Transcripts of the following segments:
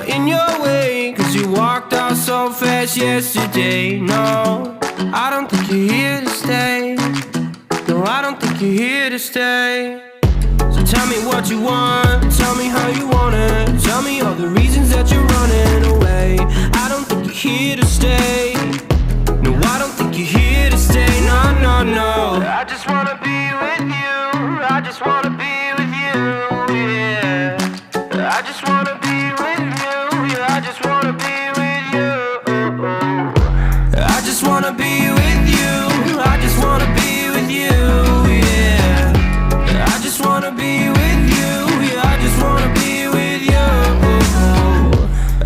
in your way? Cause you walked out so fast yesterday. No, I don't think you're here to stay. No, I don't think you're here to stay. So tell me what you want, tell me how you want it. Tell me all the reasons that you're running away. I don't think you're here to stay. No, I don't think you're here to stay. No, no, no. I just wanna be with you. I just wanna be with you, yeah. I just wanna be with you. Yeah, I just wanna be with you. I just wanna be with you. I just wanna be with you, yeah. I just wanna be with you. Yeah, I just wanna be with you.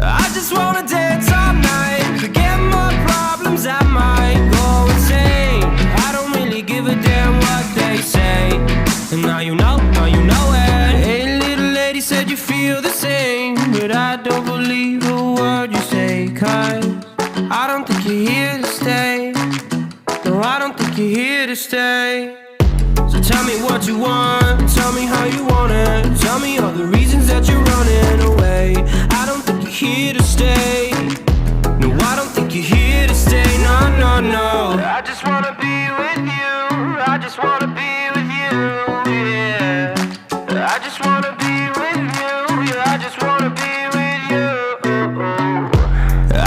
I just wanna dance all night, forget my problems, I might go insane. I don't really give a damn what they say. And now you know it. Hey, little lady, said you feel the same, but I don't believe a word you say. Cause I don't think you're here to stay. No, I don't think you're here to stay. So tell me what you want, tell me how you want it. Tell me all the reasons that you're running away. I don't think you're here to stay. No, I don't think you're here to stay. No, no, no. I just wanna be with you. I just wanna be with you, yeah. I just wanna be with you. Yeah, I just wanna be with you.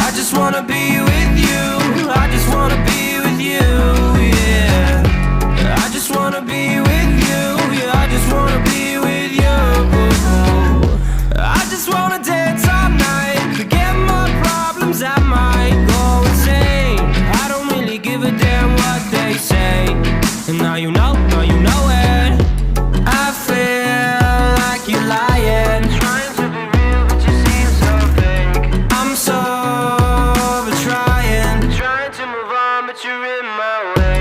I just wanna be with you. I just wanna be with you, yeah. I just wanna be with you. Yeah, I just wanna be with you. I just wanna dance all night, forget my problems, I might go insane. I don't really give a damn what they say. And now you know it. I feel like you're lying, trying to be real, but you seem so fake. I'm so over trying to move on, but you're in my way.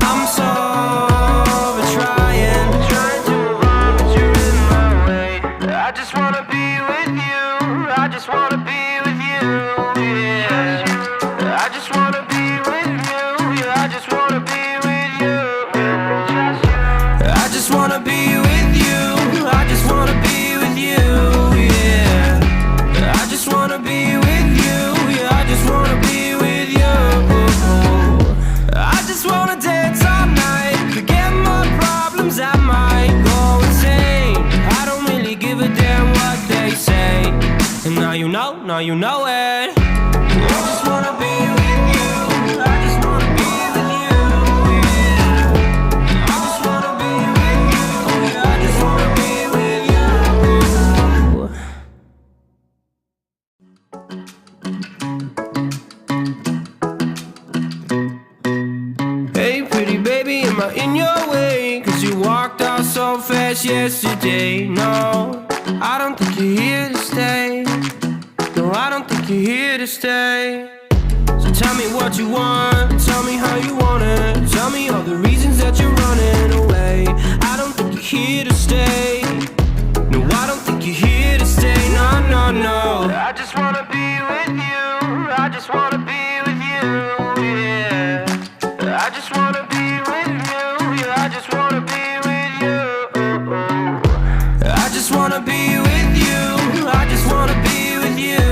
I'm so over trying to move on, but you're in my way. I just wanna be with you. I just wanna be with you, yeah. I just wanna be with you. Yeah, I just wanna be with you. I just wanna be with you. I just wanna be with you, yeah. I just wanna be with you. Yeah, I just wanna be with you. I just wanna dance all night, forget my problems, I might go insane. I don't really give a damn what they say. And now you know it. I just wanna be with you. I just wanna be with you, yeah. I just wanna be with you. Yeah, I just wanna be with you. Hey, pretty baby, am I in your way? Cause you walked out so fast yesterday. No, I don't think you're here to stay. No, I don't think you're here to stay. So tell me what you want, tell me how you want it. Tell me all the reasons that you're running away. I don't think you're here to stay. No, I don't think you're here to stay. No, no, no. I just wanna be with you. I just wanna be with you, yeah. I just wanna be with you. Yeah, I just wanna be with you. I just wanna be with you. I just wanna be with you,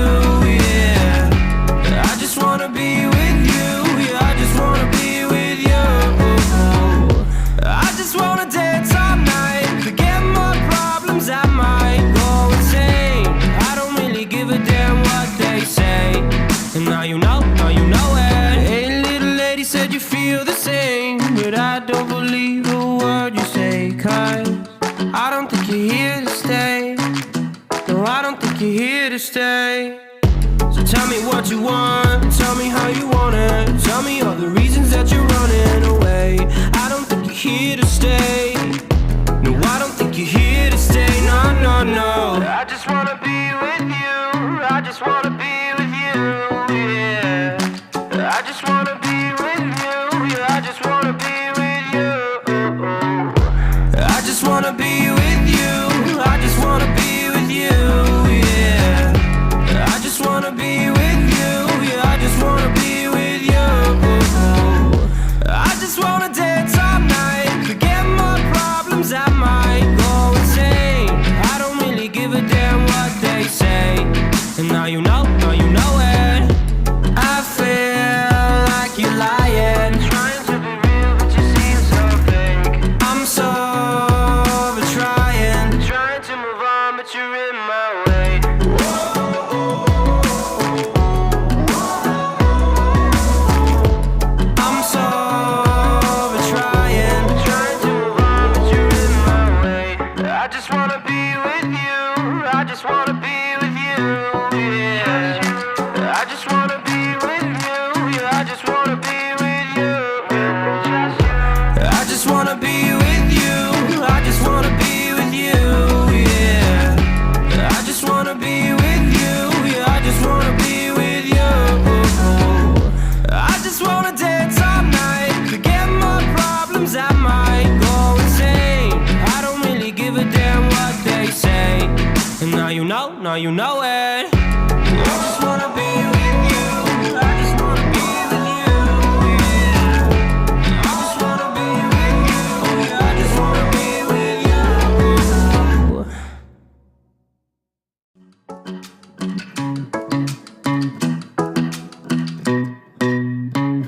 yeah. I just wanna be with you. Yeah, I just wanna be with you. I just wanna dance all night, forget my problems, I might go insane. I don't really give a damn what they say. And now you know it. Hey, little lady, said you feel the same, but I don't believe a word you say. Cause I don't think you're here to stay. No, I don't think you're here to stay. So tell me what you want, tell me how you want it. Tell me all the reasons that you're running away. I don't think you're here to stay. No, I don't think you're here to stay. No, no, no. I just wanna be with you. I just wanna be with you, yeah. I just wanna be with you. Yeah, I just wanna be with you. I just wanna be with you. I just wanna be with you, yeah. I just wanna be with you. Yeah, I just wanna be with you. you know it. I just wanna be with you. I just wanna be with you. Yeah. I just wanna be with you. Yeah, I just wanna be with you.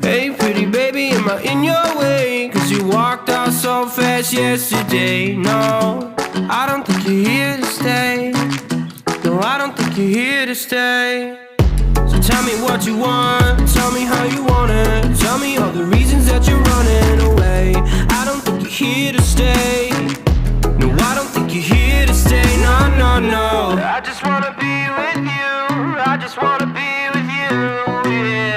Hey pretty baby, am I in your way? 'Cause you walked out so fast yesterday. No, I don't think you're here to stay. No, I don't think you're here to stay. So tell me what you want, tell me how you want it. Tell me all the reasons that you're running away. I don't think you're here to stay. No, I don't think you're here to stay. No, no, no. I just wanna be with you. I just wanna be with you, yeah.